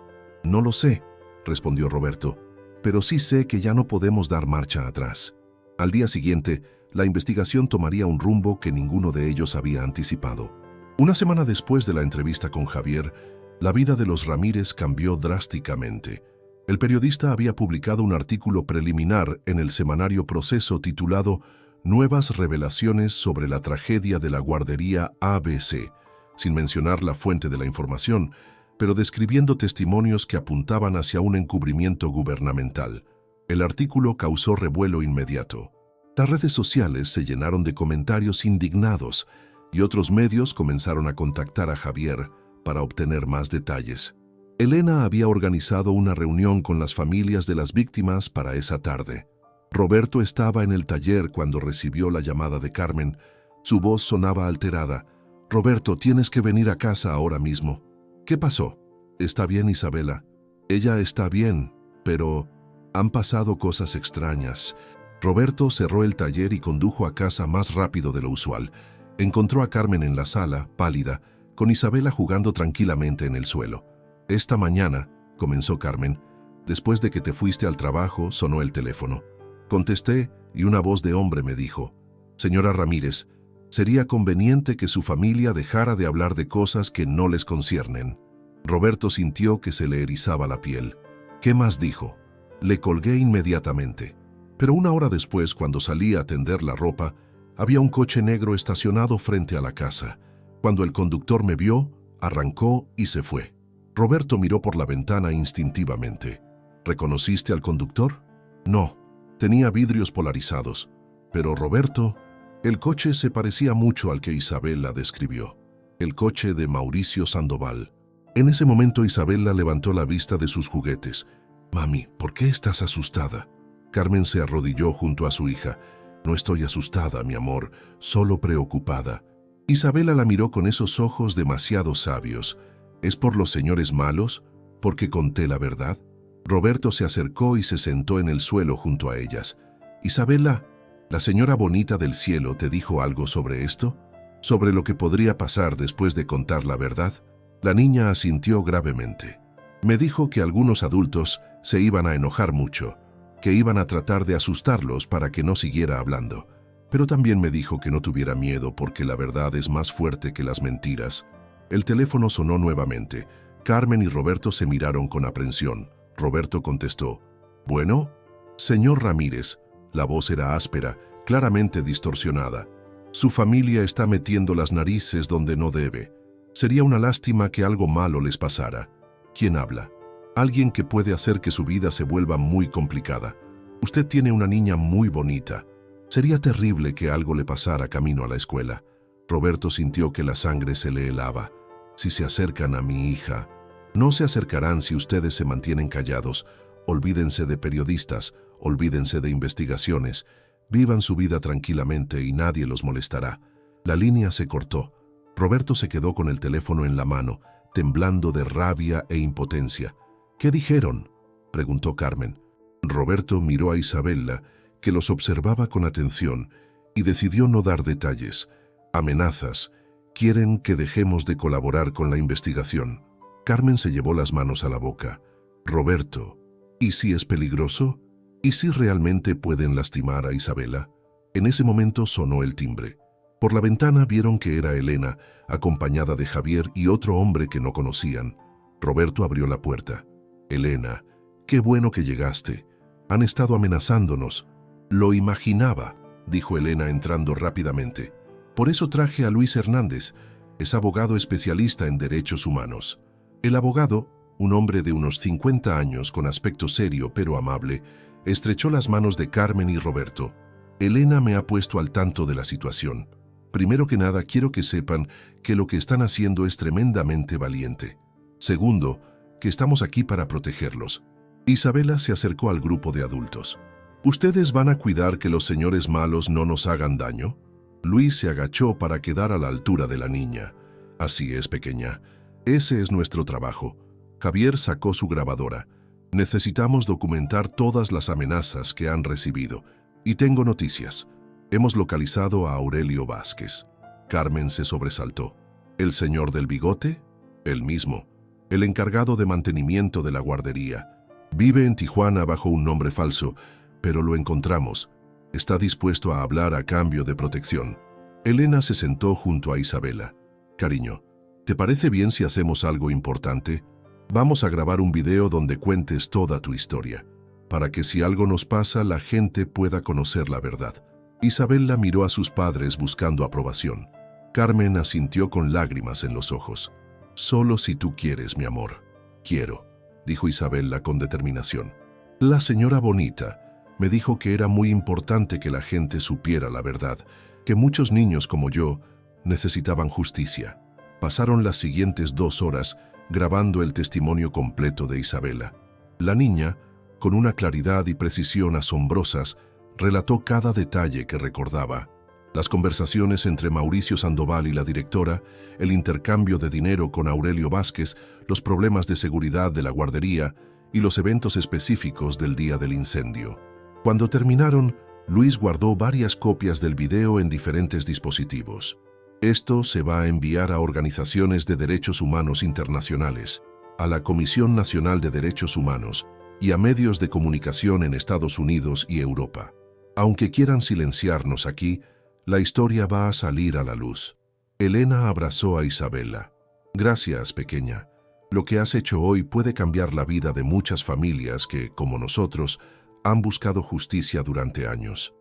No lo sé, respondió Roberto, pero sí sé que ya no podemos dar marcha atrás. Al día siguiente, la investigación tomaría un rumbo que ninguno de ellos había anticipado. Una semana después de la entrevista con Javier, la vida de los Ramírez cambió drásticamente. El periodista había publicado un artículo preliminar en el semanario Proceso titulado Nuevas revelaciones sobre la tragedia de la guardería ABC, sin mencionar la fuente de la información, pero describiendo testimonios que apuntaban hacia un encubrimiento gubernamental. El artículo causó revuelo inmediato. Las redes sociales se llenaron de comentarios indignados y otros medios comenzaron a contactar a Javier para obtener más detalles. Elena había organizado una reunión con las familias de las víctimas para esa tarde. Roberto estaba en el taller cuando recibió la llamada de Carmen. Su voz sonaba alterada. «Roberto, tienes que venir a casa ahora mismo». «¿Qué pasó?» «Está bien, Isabela». «Ella está bien, pero han pasado cosas extrañas». Roberto cerró el taller y condujo a casa más rápido de lo usual. Encontró a Carmen en la sala, pálida, con Isabela jugando tranquilamente en el suelo. «Esta mañana», comenzó Carmen, «después de que te fuiste al trabajo, sonó el teléfono. Contesté y una voz de hombre me dijo, «Señora Ramírez, sería conveniente que su familia dejara de hablar de cosas que no les conciernen». Roberto sintió que se le erizaba la piel. «¿Qué más dijo?» Le colgué inmediatamente. Pero una hora después, cuando salí a tender la ropa, había un coche negro estacionado frente a la casa. Cuando el conductor me vio, arrancó y se fue. Roberto miró por la ventana instintivamente. «¿Reconociste al conductor?» «No, tenía vidrios polarizados. Pero Roberto, el coche se parecía mucho al que Isabela describió. El coche de Mauricio Sandoval». En ese momento Isabela levantó la vista de sus juguetes. «Mami, ¿por qué estás asustada?» Carmen se arrodilló junto a su hija. «No estoy asustada, mi amor, solo preocupada». Isabela la miró con esos ojos demasiado sabios. «¿Es por los señores malos? ¿Porque conté la verdad?» Roberto se acercó y se sentó en el suelo junto a ellas. «Isabela, ¿la señora bonita del cielo te dijo algo sobre esto? ¿Sobre lo que podría pasar después de contar la verdad?» La niña asintió gravemente. «Me dijo que algunos adultos se iban a enojar mucho, que iban a tratar de asustarlos para que no siguiera hablando. Pero también me dijo que no tuviera miedo porque la verdad es más fuerte que las mentiras». El teléfono sonó nuevamente. Carmen y Roberto se miraron con aprensión. Roberto contestó. «Bueno, señor Ramírez». La voz era áspera, claramente distorsionada. «Su familia está metiendo las narices donde no debe. Sería una lástima que algo malo les pasara». «¿Quién habla?» «Alguien que puede hacer que su vida se vuelva muy complicada. Usted tiene una niña muy bonita. Sería terrible que algo le pasara camino a la escuela». Roberto sintió que la sangre se le helaba. «Si se acercan a mi hija». «No se acercarán si ustedes se mantienen callados. Olvídense de periodistas, olvídense de investigaciones. Vivan su vida tranquilamente y nadie los molestará». La línea se cortó. Roberto se quedó con el teléfono en la mano, temblando de rabia e impotencia. «¿Qué dijeron?», preguntó Carmen. Roberto miró a Isabela, que los observaba con atención, y decidió no dar detalles. «Amenazas. Quieren que dejemos de colaborar con la investigación». Carmen se llevó las manos a la boca. «Roberto, ¿y si es peligroso? ¿Y si realmente pueden lastimar a Isabela?» En ese momento sonó el timbre. Por la ventana vieron que era Elena, acompañada de Javier y otro hombre que no conocían. Roberto abrió la puerta. «Elena, qué bueno que llegaste. Han estado amenazándonos». «Lo imaginaba», dijo Elena entrando rápidamente. «Por eso traje a Luis Hernández. Es abogado especialista en derechos humanos». El abogado, un hombre de unos 50 años con aspecto serio pero amable, estrechó las manos de Carmen y Roberto. «Elena me ha puesto al tanto de la situación. Primero que nada, quiero que sepan que lo que están haciendo es tremendamente valiente. Segundo, que estamos aquí para protegerlos. Isabela se acercó al grupo de adultos. ¿Ustedes van a cuidar que los señores malos no nos hagan daño? Luis se agachó para quedar a la altura de la niña. Así es, pequeña. Ese es nuestro trabajo. Javier sacó su grabadora. Necesitamos documentar todas las amenazas que han recibido. Y tengo noticias. Hemos localizado a Aurelio Vázquez. Carmen se sobresaltó. ¿El señor del bigote? El mismo. El encargado de mantenimiento de la guardería. Vive en Tijuana bajo un nombre falso, pero lo encontramos. Está dispuesto a hablar a cambio de protección. Elena se sentó junto a Isabela. Cariño, ¿te parece bien si hacemos algo importante? Vamos a grabar un video donde cuentes toda tu historia, para que si algo nos pasa, la gente pueda conocer la verdad. Isabela miró a sus padres buscando aprobación. Carmen asintió con lágrimas en los ojos. Solo si tú quieres, mi amor. Quiero, dijo Isabela con determinación. La señora Bonita me dijo que era muy importante que la gente supiera la verdad, que muchos niños como yo necesitaban justicia. Pasaron las siguientes 2 horas grabando el testimonio completo de Isabela. La niña, con una claridad y precisión asombrosas, relató cada detalle que recordaba. Las conversaciones entre Mauricio Sandoval y la directora, el intercambio de dinero con Aurelio Vázquez, los problemas de seguridad de la guardería y los eventos específicos del día del incendio. Cuando terminaron, Luis guardó varias copias del video en diferentes dispositivos. Esto se va a enviar a organizaciones de derechos humanos internacionales, a la Comisión Nacional de Derechos Humanos y a medios de comunicación en Estados Unidos y Europa. Aunque quieran silenciarnos aquí, la historia va a salir a la luz. Elena abrazó a Isabela. Gracias, pequeña. Lo que has hecho hoy puede cambiar la vida de muchas familias que, como nosotros, han buscado justicia durante años.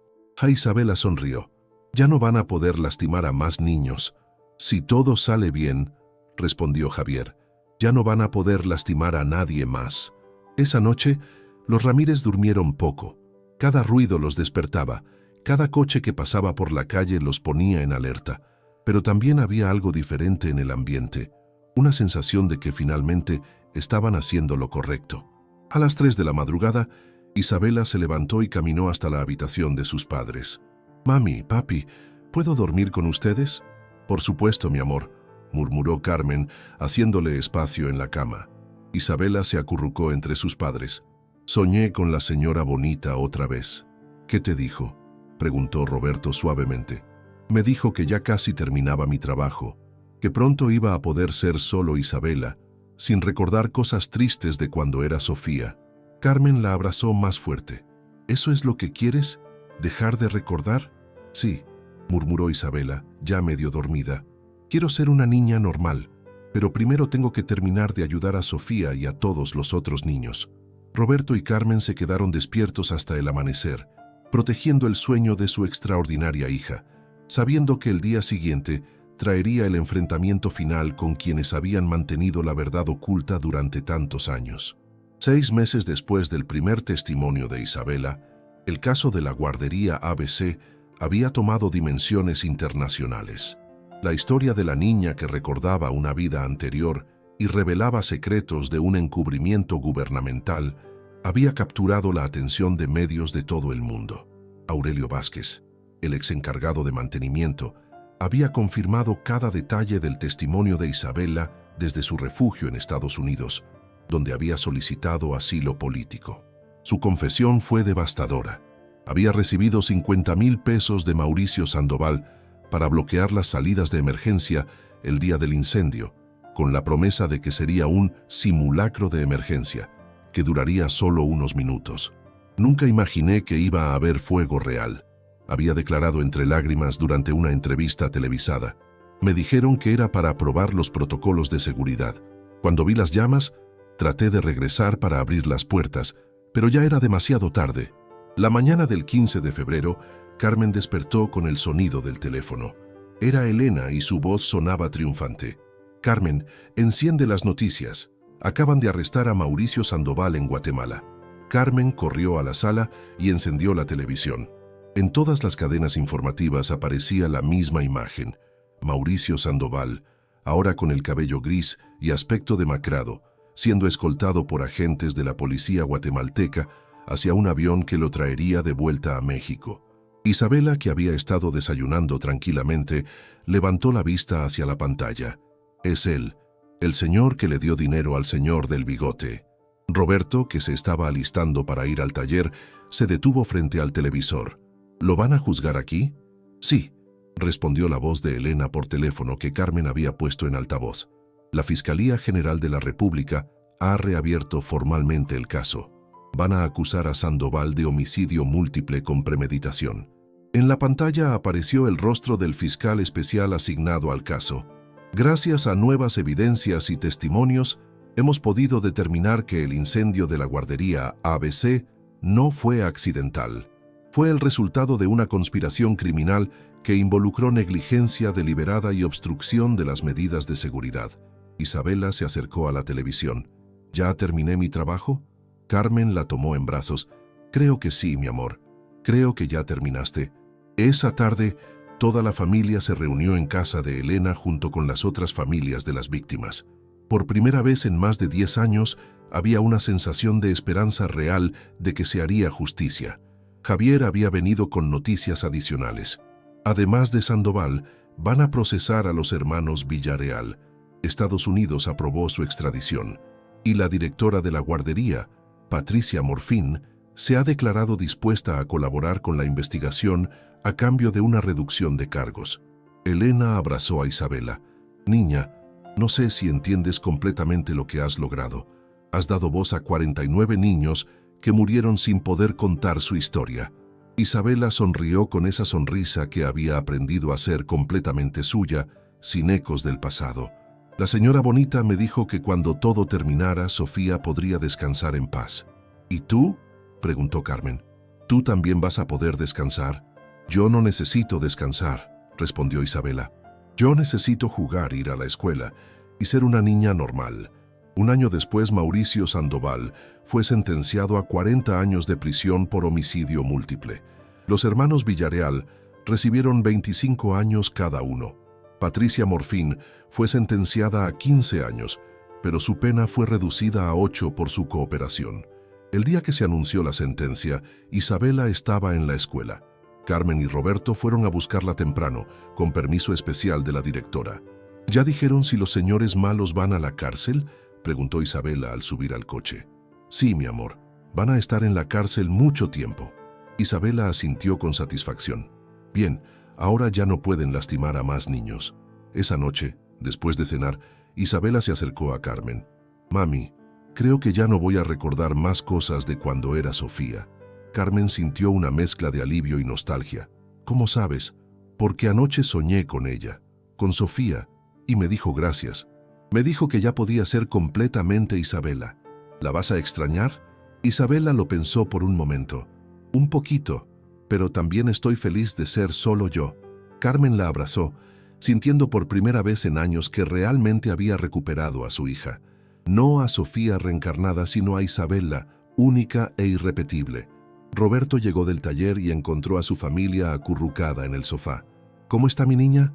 Isabela sonrió. Ya no van a poder lastimar a más niños. Si todo sale bien, respondió Javier, ya no van a poder lastimar a nadie más. Esa noche, los Ramírez durmieron poco. Cada ruido los despertaba. Cada coche que pasaba por la calle los ponía en alerta, pero también había algo diferente en el ambiente, una sensación de que finalmente estaban haciendo lo correcto. A las 3 de la madrugada, Isabela se levantó y caminó hasta la habitación de sus padres. «Mami, papi, ¿puedo dormir con ustedes?» «Por supuesto, mi amor», murmuró Carmen, haciéndole espacio en la cama. Isabela se acurrucó entre sus padres. «Soñé con la señora Bonita otra vez». «¿Qué te dijo?», preguntó Roberto suavemente. «Me dijo que ya casi terminaba mi trabajo, que pronto iba a poder ser solo Isabela, sin recordar cosas tristes de cuando era Sofía». Carmen la abrazó más fuerte. «¿Eso es lo que quieres? ¿Dejar de recordar?» «Sí», murmuró Isabela, ya medio dormida. «Quiero ser una niña normal, pero primero tengo que terminar de ayudar a Sofía y a todos los otros niños». Roberto y Carmen se quedaron despiertos hasta el amanecer, protegiendo el sueño de su extraordinaria hija, sabiendo que el día siguiente traería el enfrentamiento final con quienes habían mantenido la verdad oculta durante tantos años. 6 meses después del primer testimonio de Isabela, el caso de la guardería ABC había tomado dimensiones internacionales. La historia de la niña que recordaba una vida anterior y revelaba secretos de un encubrimiento gubernamental había capturado la atención de medios de todo el mundo. Aurelio Vázquez, el ex encargado de mantenimiento, había confirmado cada detalle del testimonio de Isabela desde su refugio en Estados Unidos, donde había solicitado asilo político. Su confesión fue devastadora. Había recibido 50,000 pesos de Mauricio Sandoval para bloquear las salidas de emergencia el día del incendio, con la promesa de que sería un simulacro de emergencia, que duraría solo unos minutos. «Nunca imaginé que iba a haber fuego real», había declarado entre lágrimas durante una entrevista televisada. «Me dijeron que era para aprobar los protocolos de seguridad. Cuando vi las llamas, traté de regresar para abrir las puertas, pero ya era demasiado tarde». La mañana del 15 de febrero, Carmen despertó con el sonido del teléfono. Era Elena y su voz sonaba triunfante. «Carmen, enciende las noticias. Acaban de arrestar a Mauricio Sandoval en Guatemala». Carmen corrió a la sala y encendió la televisión. En todas las cadenas informativas aparecía la misma imagen. Mauricio Sandoval, ahora con el cabello gris y aspecto demacrado, siendo escoltado por agentes de la policía guatemalteca hacia un avión que lo traería de vuelta a México. Isabela, que había estado desayunando tranquilamente, levantó la vista hacia la pantalla. Es él, el señor que le dio dinero al señor del bigote. Roberto, que se estaba alistando para ir al taller, se detuvo frente al televisor. ¿Lo van a juzgar aquí? Sí, respondió la voz de Elena por teléfono que Carmen había puesto en altavoz. La Fiscalía General de la República ha reabierto formalmente el caso. Van a acusar a Sandoval de homicidio múltiple con premeditación. En la pantalla apareció el rostro del fiscal especial asignado al caso. Gracias a nuevas evidencias y testimonios, hemos podido determinar que el incendio de la guardería ABC no fue accidental. Fue el resultado de una conspiración criminal que involucró negligencia deliberada y obstrucción de las medidas de seguridad. Isabela se acercó a la televisión. ¿Ya terminé mi trabajo? Carmen la tomó en brazos. Creo que sí, mi amor. Creo que ya terminaste. Esa tarde, toda la familia se reunió en casa de Elena junto con las otras familias de las víctimas. Por primera vez en más de 10 años, había una sensación de esperanza real de que se haría justicia. Javier había venido con noticias adicionales. Además de Sandoval, van a procesar a los hermanos Villarreal. Estados Unidos aprobó su extradición. Y la directora de la guardería, Patricia Morfín, se ha declarado dispuesta a colaborar con la investigación a cambio de una reducción de cargos. Elena abrazó a Isabela. Niña, no sé si entiendes completamente lo que has logrado. Has dado voz a 49 niños que murieron sin poder contar su historia. Isabela sonrió con esa sonrisa que había aprendido a ser completamente suya, sin ecos del pasado. La señora Bonita me dijo que cuando todo terminara, Sofía podría descansar en paz. ¿Y tú?, preguntó Carmen. ¿Tú también vas a poder descansar? Yo no necesito descansar, respondió Isabela. Yo necesito jugar, ir a la escuela y ser una niña normal. Un año después, Mauricio Sandoval fue sentenciado a 40 años de prisión por homicidio múltiple. Los hermanos Villarreal recibieron 25 años cada uno. Patricia Morfín fue sentenciada a 15 años, pero su pena fue reducida a 8 por su cooperación. El día que se anunció la sentencia, Isabela estaba en la escuela. Carmen y Roberto fueron a buscarla temprano, con permiso especial de la directora. ¿Ya dijeron si los señores malos van a la cárcel?, preguntó Isabela al subir al coche. Sí, mi amor, van a estar en la cárcel mucho tiempo. Isabela asintió con satisfacción. Bien, ahora ya no pueden lastimar a más niños. Esa noche, después de cenar, Isabela se acercó a Carmen. Mami, creo que ya no voy a recordar más cosas de cuando era Sofía. Carmen sintió una mezcla de alivio y nostalgia. ¿Cómo sabes? Porque anoche soñé con ella, con Sofía, y me dijo gracias. Me dijo que ya podía ser completamente Isabela. ¿La vas a extrañar? Isabela lo pensó por un momento. Un poquito, pero también estoy feliz de ser solo yo. Carmen la abrazó, sintiendo por primera vez en años que realmente había recuperado a su hija. No a Sofía reencarnada, sino a Isabela, única e irrepetible. Roberto llegó del taller y encontró a su familia acurrucada en el sofá. ¿Cómo está mi niña?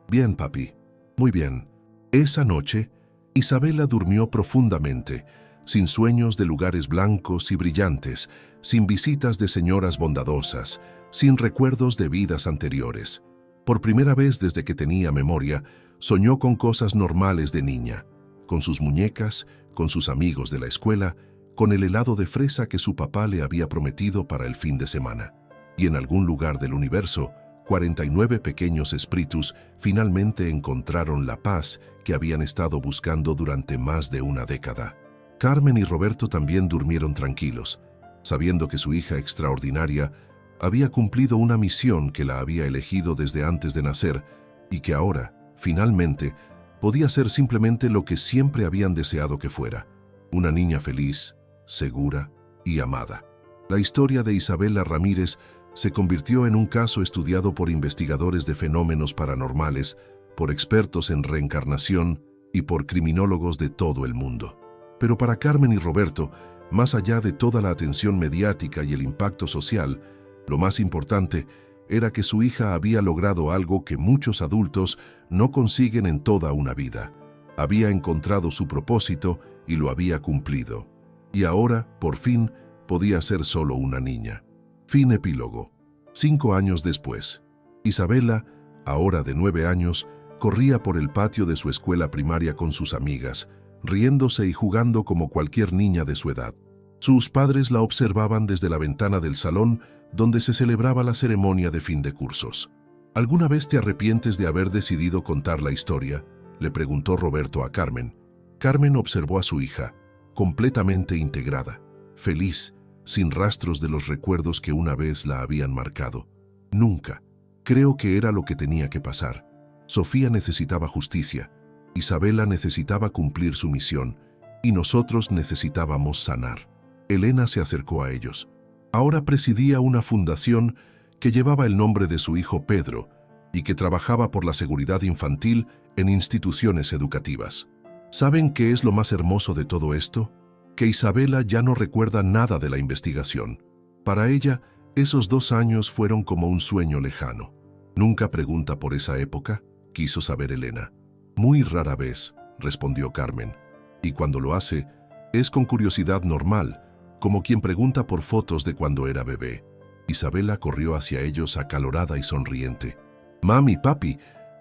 Bien, papi. Muy bien. Esa noche, Isabela durmió profundamente, sin sueños de lugares blancos y brillantes, sin visitas de señoras bondadosas, sin recuerdos de vidas anteriores. Por primera vez desde que tenía memoria, soñó con cosas normales de niña, con sus muñecas, con sus amigos de la escuela, con el helado de fresa que su papá le había prometido para el fin de semana. Y en algún lugar del universo, 49 pequeños espíritus finalmente encontraron la paz que habían estado buscando durante más de una década. Carmen y Roberto también durmieron tranquilos, sabiendo que su hija extraordinaria había cumplido una misión que la había elegido desde antes de nacer y que ahora, finalmente, podía ser simplemente lo que siempre habían deseado que fuera: una niña feliz, segura y amada. La historia de Isabela Ramírez se convirtió en un caso estudiado por investigadores de fenómenos paranormales, por expertos en reencarnación y por criminólogos de todo el mundo. Pero para Carmen y Roberto, más allá de toda la atención mediática y el impacto social, lo más importante era que su hija había logrado algo que muchos adultos no consiguen en toda una vida. Había encontrado su propósito y lo había cumplido. Y ahora, por fin, podía ser solo una niña. Fin epílogo. 5 años después, Isabela, ahora de 9 años, corría por el patio de su escuela primaria con sus amigas, riéndose y jugando como cualquier niña de su edad. Sus padres la observaban desde la ventana del salón donde se celebraba la ceremonia de fin de cursos. ¿Alguna vez te arrepientes de haber decidido contar la historia?, le preguntó Roberto a Carmen. Carmen observó a su hija, completamente integrada, feliz, sin rastros de los recuerdos que una vez la habían marcado. Nunca. Creo que era lo que tenía que pasar. Sofía necesitaba justicia, Isabela necesitaba cumplir su misión, y nosotros necesitábamos sanar. Elena se acercó a ellos. Ahora presidía una fundación que llevaba el nombre de su hijo Pedro y que trabajaba por la seguridad infantil en instituciones educativas. ¿Saben qué es lo más hermoso de todo esto? Que Isabela ya no recuerda nada de la investigación. Para ella, esos 2 años fueron como un sueño lejano. ¿Nunca pregunta por esa época?, quiso saber Elena. Muy rara vez, respondió Carmen. Y cuando lo hace, es con curiosidad normal, como quien pregunta por fotos de cuando era bebé. Isabela corrió hacia ellos acalorada y sonriente. «Mami, papi,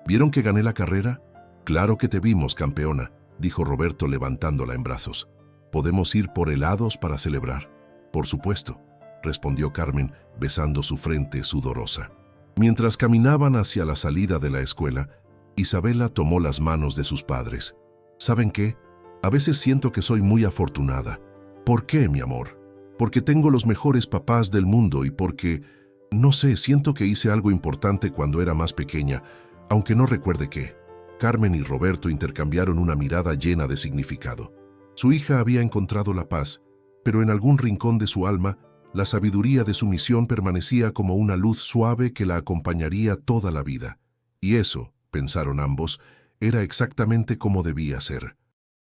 ¿vieron que gané la carrera?» «Claro que te vimos, campeona», dijo Roberto levantándola en brazos. «¿Podemos ir por helados para celebrar?» «Por supuesto», respondió Carmen, besando su frente sudorosa. Mientras caminaban hacia la salida de la escuela, Isabela tomó las manos de sus padres. «¿Saben qué? A veces siento que soy muy afortunada». «¿Por qué, mi amor?» «Porque tengo los mejores papás del mundo y porque, no sé, siento que hice algo importante cuando era más pequeña, aunque no recuerde qué». Carmen y Roberto intercambiaron una mirada llena de significado. Su hija había encontrado la paz, pero en algún rincón de su alma, la sabiduría de su misión permanecía como una luz suave que la acompañaría toda la vida. Y eso, pensaron ambos, era exactamente como debía ser.